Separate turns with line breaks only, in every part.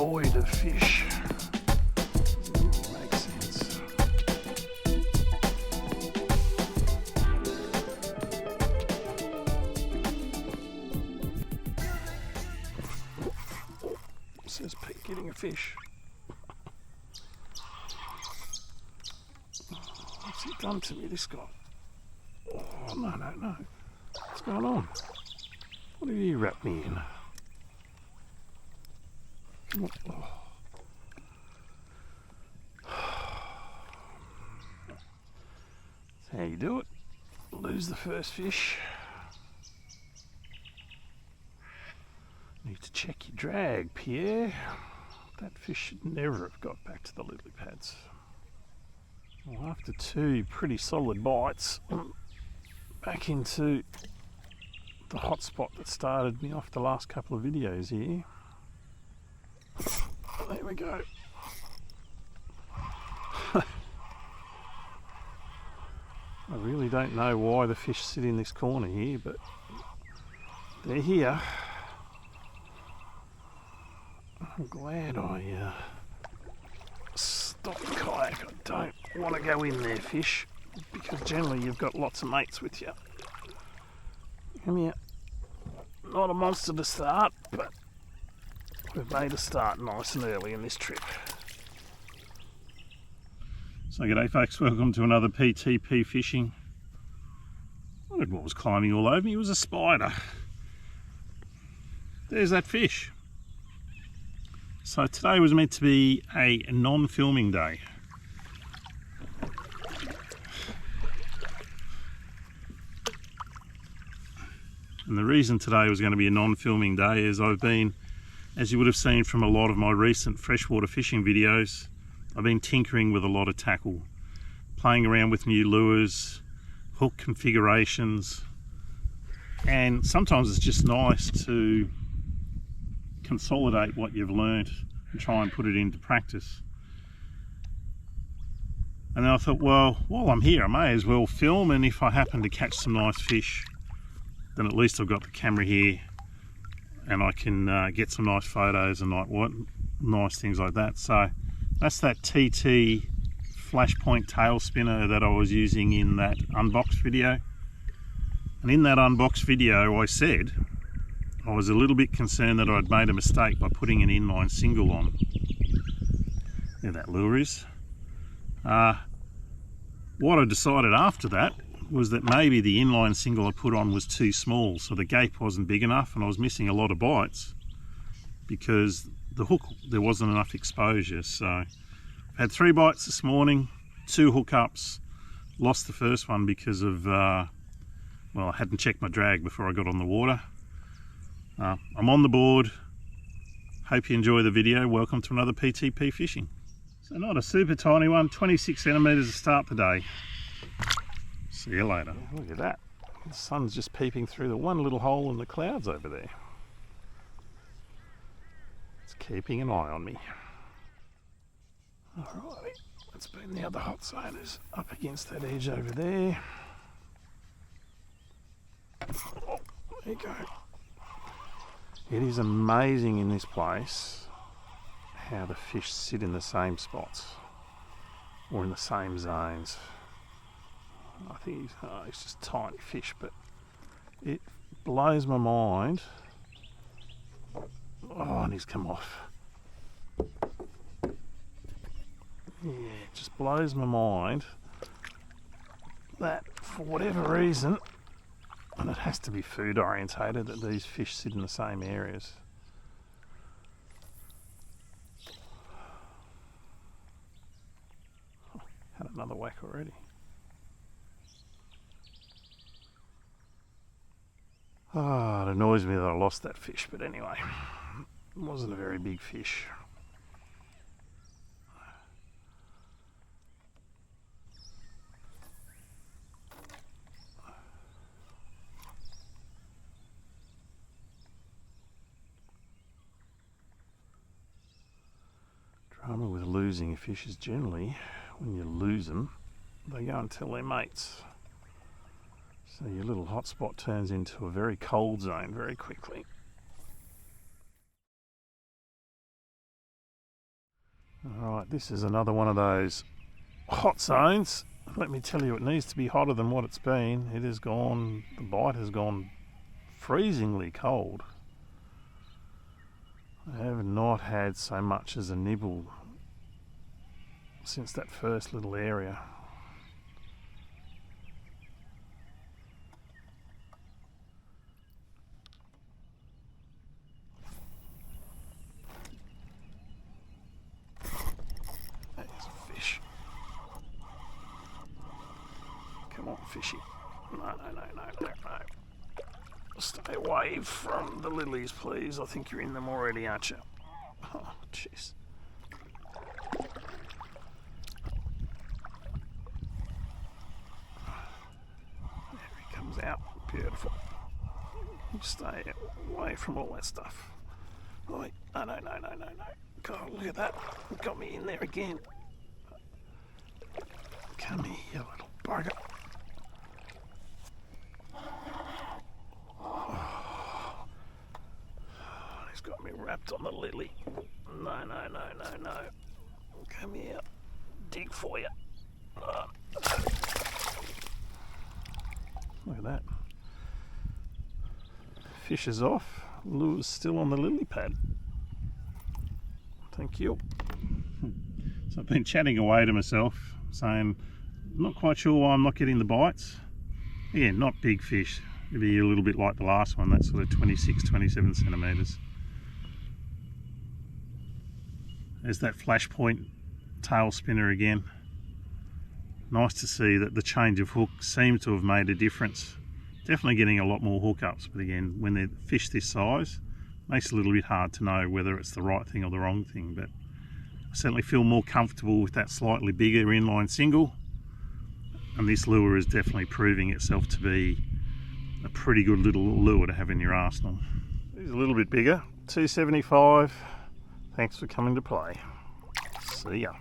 void of fish. Doesn't really make sense. Says Pete getting a fish. What's he done to me, this guy? Oh, no. What's going on? What have you wrapped me in? Oh. That's how you do it. Lose the first fish. Need to check your drag, Pierre. That fish should never have got back to the lily pads. Well, after two pretty solid bites, I'm back into the hot spot that started me off the last couple of videos here. There we go. I really don't know why the fish sit in this corner here, but they're here. I'm glad I stopped the kayak. I don't want to go in there, fish, because generally you've got lots of mates with you. Come here. Not a monster to start, but we've made a start nice and early in this trip. So g'day folks, welcome to another PTP Fishing. I don't know what was climbing all over me, it was a spider. There's that fish. So today was meant to be a non-filming day. And the reason today was going to be a non-filming day is I've been, as you would have seen from a lot of my recent freshwater fishing videos, I've been tinkering with a lot of tackle, playing around with new lures, hook configurations, and sometimes it's just nice to consolidate what you've learnt and try and put it into practice. And then I thought, well, while I'm here I may as well film, and if I happen to catch some nice fish, then at least I've got the camera here and I can get some nice photos and nice things like that. So that's that TT flashpoint tail spinner that I was using in that unbox video. And in that unbox video I said I was a little bit concerned that I'd made a mistake by putting an inline single on. There that lure is. What I decided after that was that maybe the inline single I put on was too small, so the gape wasn't big enough and I was missing a lot of bites because the hook, there wasn't enough exposure. So I've had 3 bites this morning, 2 hookups, lost the first one because of, well, I hadn't checked my drag before I got on the water. I'm on the board. Hope you enjoy the video. Welcome to another PTP Fishing. So not a super tiny one, 26 centimetres to start the day. See you later. Look at that. The sun's just peeping through the one little hole in the clouds over there. It's keeping an eye on me. Alrighty, let's bring the other hot zoners up against that edge over there. Oh, there you go. It is amazing in this place how the fish sit in the same spots or in the same zones. I think he's just tiny fish, but it blows my mind. Oh, and he's come off. Yeah, it just blows my mind that for whatever reason, and it has to be food orientated, that these fish sit in the same areas. Oh, had another whack already. Ah, it annoys me that I lost that fish, but anyway, it wasn't a very big fish. Drama with losing a fish is generally, when you lose them, they go and tell their mates. So your little hotspot turns into a very cold zone very quickly. Alright, this is another one of those hot zones. Let me tell you, it needs to be hotter than what it's been. It has gone, the bite has gone freezingly cold. I have not had so much as a nibble since that first little area. There's a fish. Come on, fishy. No. Stay away from the lilies, please. I think you're in them already, aren't you? Oh, jeez. There he comes out. Beautiful. Stay away from all that stuff. Oh, no. God, look at that. It got me in there again. Come here, you little bugger. Got me wrapped on the lily. No. Come here. Dig for you. Look at that. Fish is off. Lure's still on the lily pad. Thank you. So I've been chatting away to myself, saying, I'm not quite sure why I'm not getting the bites. Yeah, not big fish. Maybe a little bit like the last one, that's sort of 26, 27 centimetres. There's that flashpoint tail spinner again. Nice to see that the change of hook seems to have made a difference. Definitely getting a lot more hookups, but again, when they're fish this size, it makes it a little bit hard to know whether it's the right thing or the wrong thing, but I certainly feel more comfortable with that slightly bigger inline single, and this lure is definitely proving itself to be a pretty good little lure to have in your arsenal. It's a little bit bigger, 275. Thanks for coming to play. See ya.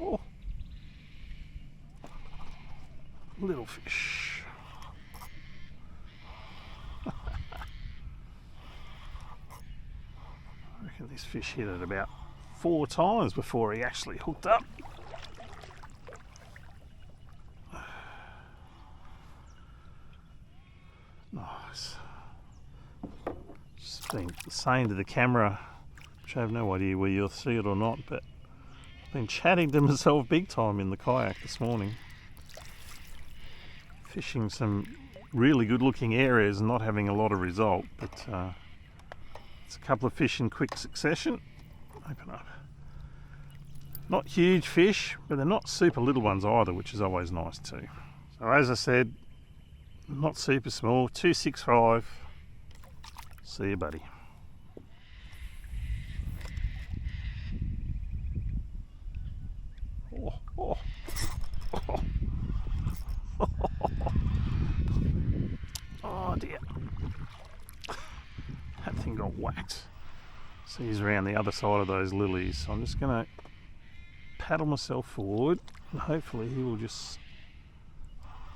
Oh. Little fish. This fish hit it about 4 times before he actually hooked up. Nice. Just been saying to the camera, which I have no idea whether you'll see it or not, but I've been chatting to myself big time in the kayak this morning. Fishing some really good looking areas and not having a lot of result, but it's a couple of fish in quick succession. Open up. Not huge fish, but they're not super little ones either, which is always nice too. So as I said, not super small, 265. See you, buddy. Oh. Oh dear. That thing got whacked. So he's around the other side of those lilies. So I'm just going to paddle myself forward and hopefully he will just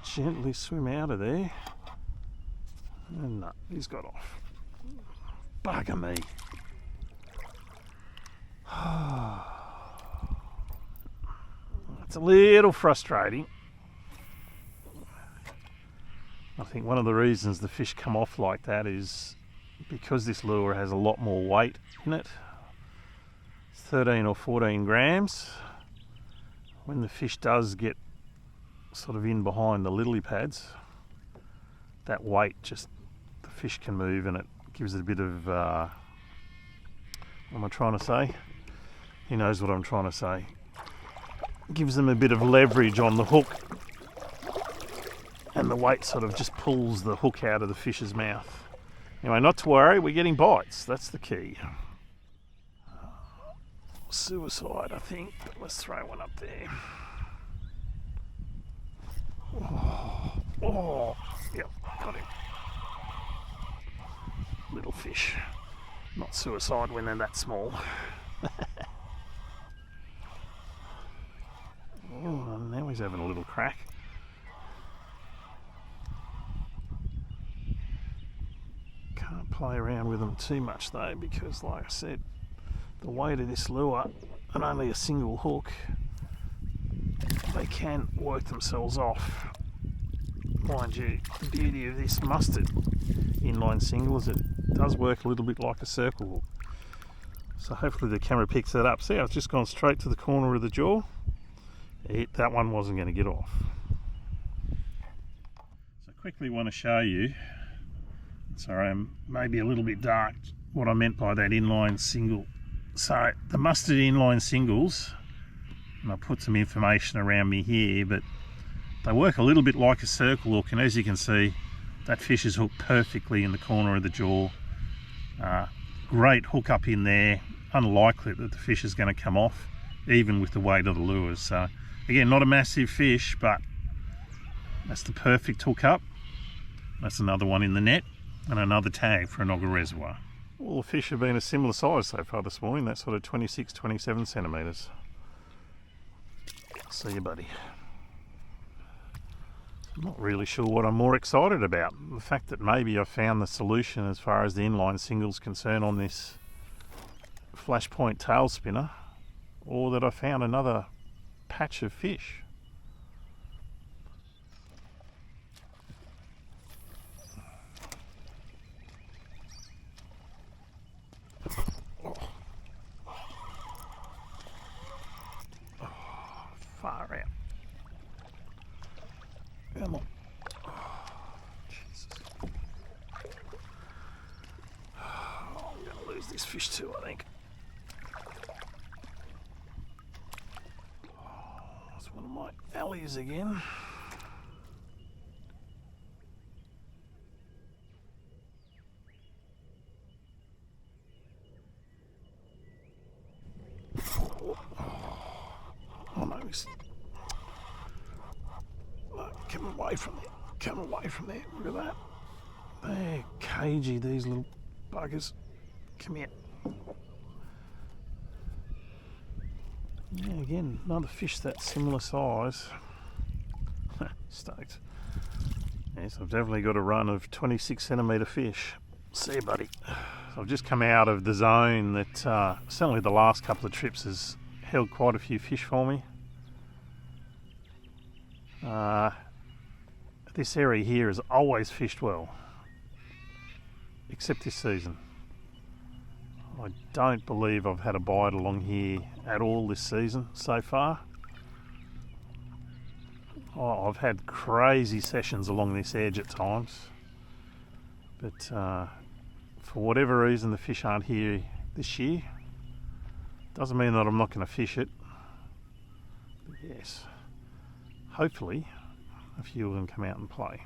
gently swim out of there. And no, he's got off. Bugger me. It's a little frustrating. I think one of the reasons the fish come off like that is because this lure has a lot more weight in it. It's 13 or 14 grams. When the fish does get sort of in behind the lily pads, that weight just, the fish can move and it gives it a bit of, what am I trying to say? He knows what I'm trying to say. Gives them a bit of leverage on the hook, and the weight sort of just pulls the hook out of the fish's mouth. Anyway, not to worry, we're getting bites, that's the key. Suicide, I think, but let's throw one up there. Oh, yep, got him. Little fish. Not suicide when they're that small. Oh, now he's having a little crack. Can't play around with them too much though, because like I said, the weight of this lure and only a single hook, they can work themselves off. Mind you, the beauty of this mustard inline single is it does work a little bit like a circle hook. So hopefully the camera picks that up. See, I've just gone straight to the corner of the jaw. That one wasn't going to get off. So I quickly want to show you, sorry I'm maybe a little bit dark, what I meant by that inline single. So the mustard inline singles, and I'll put some information around me here, but they work a little bit like a circle hook, and as you can see, that fish is hooked perfectly in the corner of the jaw. Great hook up in there, unlikely that the fish is going to come off, even with the weight of the lures. So again, not a massive fish, but that's the perfect hook up. That's another one in the net, and another tag for Enoggera Reservoir. All the fish have been a similar size so far this morning, that sort of 26, 27 centimetres. See you, buddy. I'm not really sure what I'm more excited about. The fact that maybe I've found the solution as far as the inline singles concern on this flashpoint tail spinner, or that I found another patch of fish. Far out. Come on. Oh, Jesus. Oh, I'm going to lose this fish too, I think. Oh, that's one of my alleys again. Oh no, he's... Come away from there. Come away from there. Look at that. They're cagey, these little buggers. Come here. Yeah, again, another fish that similar size. Stoked. Yes, I've definitely got a run of 26 centimetre fish. See you, buddy. So I've just come out of the zone that certainly the last couple of trips has held quite a few fish for me. This area here has always fished well, except this season. I don't believe I've had a bite along here at all this season so far. Oh, I've had crazy sessions along this edge at times, but for whatever reason the fish aren't here this year. Doesn't mean that I'm not going to fish it, but yes, hopefully a few of them come out and play.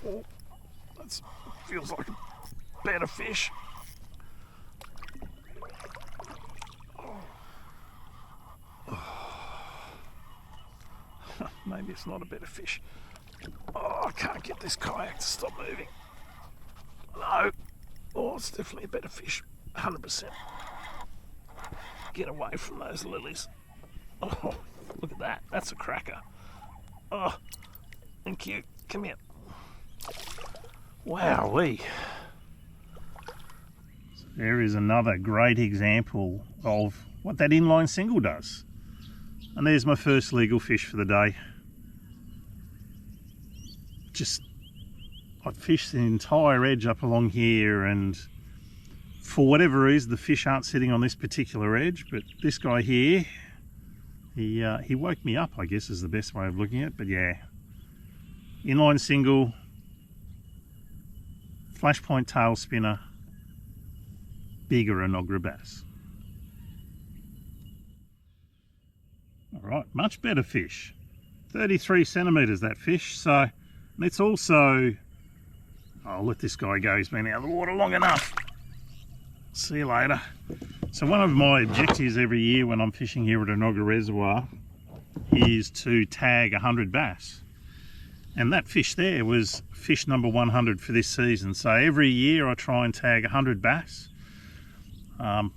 Oh, that feels like a better fish. Maybe it's not a better fish. Oh, I can't get this kayak to stop moving. No. Oh, it's definitely a better fish. 100%. Get away from those lilies. Oh, look at that. That's a cracker. Oh, thank you. Come here. Wowee. So there is another great example of what that inline single does. And there's my first legal fish for the day. I've fished the entire edge up along here, and for whatever reason the fish aren't sitting on this particular edge, but this guy here, he woke me up, I guess is the best way of looking at it. But yeah, inline single, flashpoint tail spinner, bigger Enoggera bass. Alright, much better fish. 33 centimetres that fish, so it's also I'll let this guy go, he's been out of the water long enough. See you later. So one of my objectives every year when I'm fishing here at Enoggera Reservoir is to tag 100 bass. And that fish there was fish number 100 for this season. So every year I try and tag 100 bass. And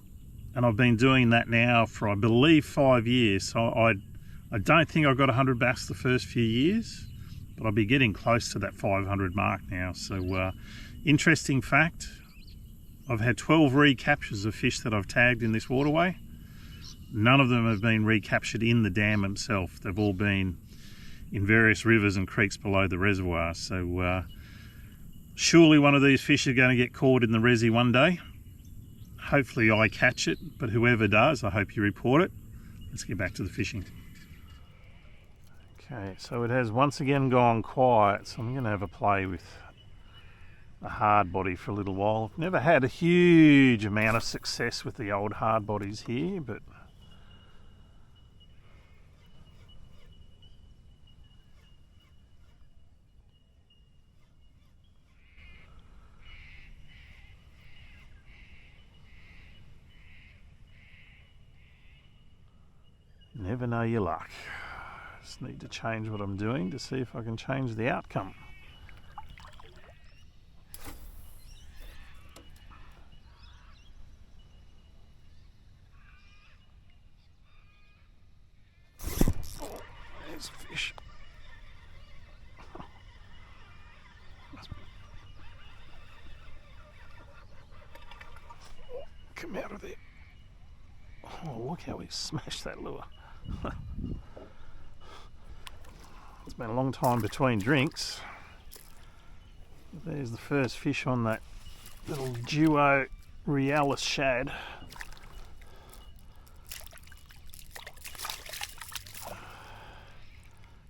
I've been doing that now for, I believe, 5 years. So I don't think I got 100 bass the first few years, but I'll be getting close to that 500 mark now. So interesting fact, I've had 12 recaptures of fish that I've tagged in this waterway. None of them have been recaptured in the dam itself. They've all been in various rivers and creeks below the reservoir. So surely one of these fish are going to get caught in the resi one day. Hopefully I catch it, but whoever does, I hope you report it. Let's get back to the fishing. Okay, so it has once again gone quiet, so I'm going to have a play with a hard body for a little while. I've never had a huge amount of success with the old hard bodies here, but never know your luck. Just need to change what I'm doing to see if I can change the outcome. Oh, there's a fish. Come out of there. Oh, look how he smashed that lure. It's been a long time between drinks. There's the first fish on that little duo Realis shad.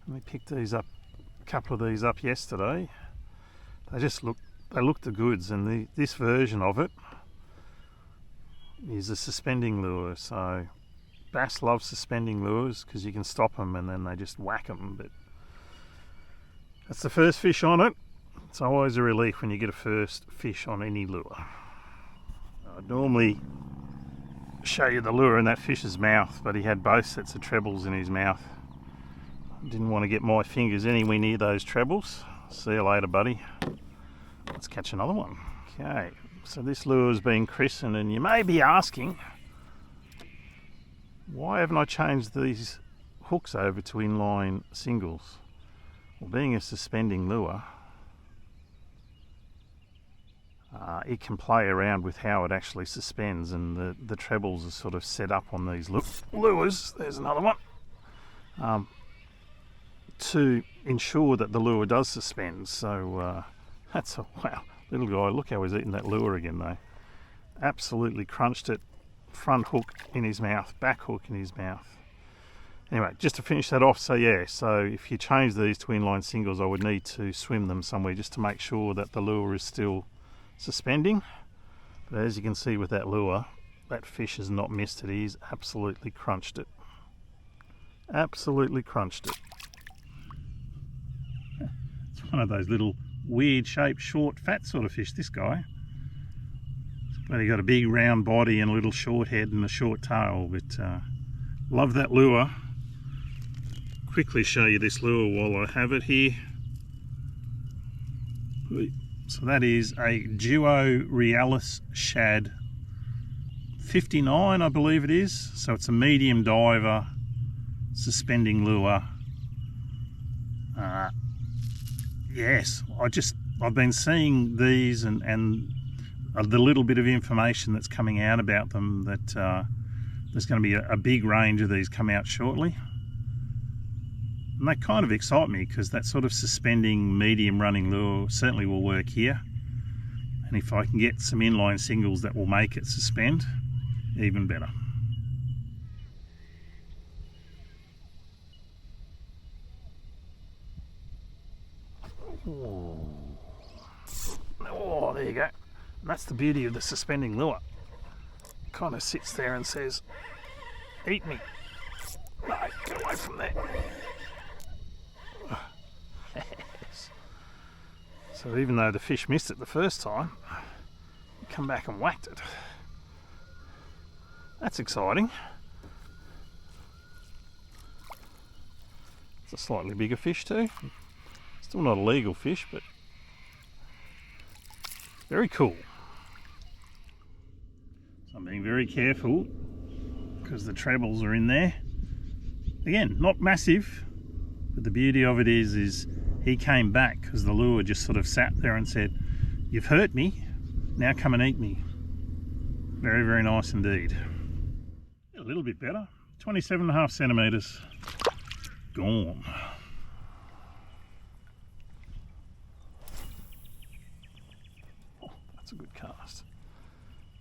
And we picked these up, a couple of these up yesterday. They looked the goods, and this version of it is a suspending lure. So bass love suspending lures because you can stop them and then they just whack them. But that's the first fish on it. It's always a relief when you get a first fish on any lure. I'd normally show you the lure in that fish's mouth, but he had both sets of trebles in his mouth. Didn't want to get my fingers anywhere near those trebles. See you later, buddy. Let's catch another one. Okay, so this lure's been christened, and you may be asking, why haven't I changed these hooks over to inline singles? Well, being a suspending lure, it can play around with how it actually suspends, and the trebles are sort of set up on these lures. There's another one. To ensure that the lure does suspend. So that's a wow, little guy. Look how he's eating that lure again though. Absolutely crunched it. Front hook in his mouth, back hook in his mouth. Anyway, just to finish that off, so yeah, so if you change these to inline singles, I would need to swim them somewhere just to make sure that the lure is still suspending. But as you can see with that lure, that fish has not missed it. He's absolutely crunched it. Absolutely crunched it. It's one of those little weird shaped, short, fat sort of fish, this guy. But he got a big round body and a little short head and a short tail, but love that lure. Quickly show you this lure while I have it here. So that is a Duo Realis shad 59, I believe it is. So it's a medium diver suspending lure. Yes, I've been seeing these and the little bit of information that's coming out about them, that there's going to be a big range of these come out shortly. And they kind of excite me because that sort of suspending medium running lure certainly will work here. And if I can get some inline singles that will make it suspend, even better. Oh, there you go. And that's the beauty of the suspending lure. Kind of sits there and says, eat me. No, get away from there. So even though the fish missed it the first time, come back and whacked it. That's exciting. It's a slightly bigger fish too. Still not a legal fish, but very cool. So I'm being very careful because the trebles are in there. Again, not massive, but the beauty of it is he came back because the lure just sort of sat there and said, "You've hurt me, now come and eat me." Very, very nice indeed. A little bit better, 27.5 centimetres, gone. Oh, that's a good cast.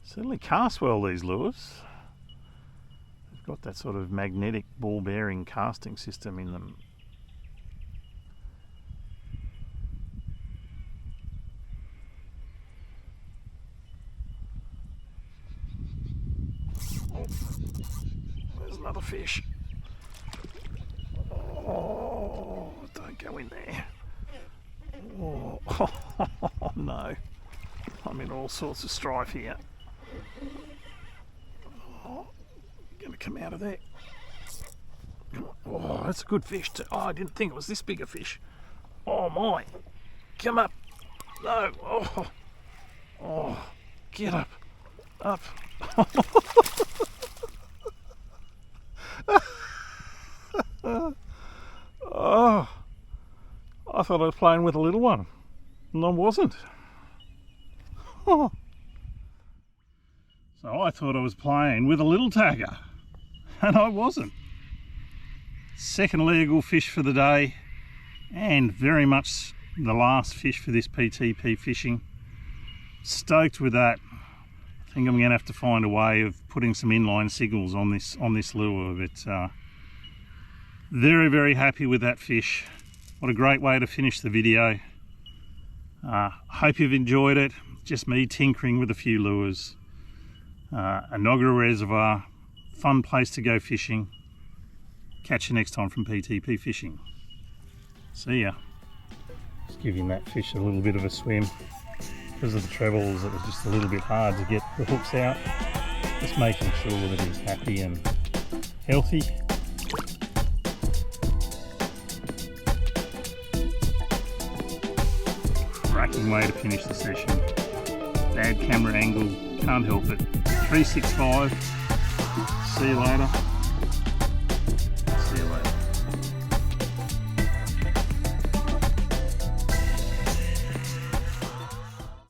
Certainly cast well, these lures. They've got that sort of magnetic ball bearing casting system in them. Oh, there's another fish. Oh, don't go in there. Oh, oh no. I'm in all sorts of strife here. Oh, gonna come out of there. Come on. Oh, that's a good fish too. Oh, I didn't think it was this big a fish. Oh my. Come up. No. Oh. Oh. Get up. Up. Oh. I thought I was playing with a little one. And I wasn't. Oh. So I thought I was playing with a little tagger, and I wasn't. Second legal fish for the day, and very much the last fish for this PTP fishing. Stoked with that. I think I'm going to have to find a way of putting some inline signals on this lure, but very, very happy with that fish. What a great way to finish the video. Hope you've enjoyed it. Just me tinkering with a few lures. Enoggera Reservoir, fun place to go fishing. Catch you next time from PTP Fishing. See ya. Just giving that fish a little bit of a swim. Because of the trebles, it was just a little bit hard to get the hooks out. Just making sure that he's happy and healthy. Cracking way to finish the session. Bad camera angle, can't help it. 365. See you later.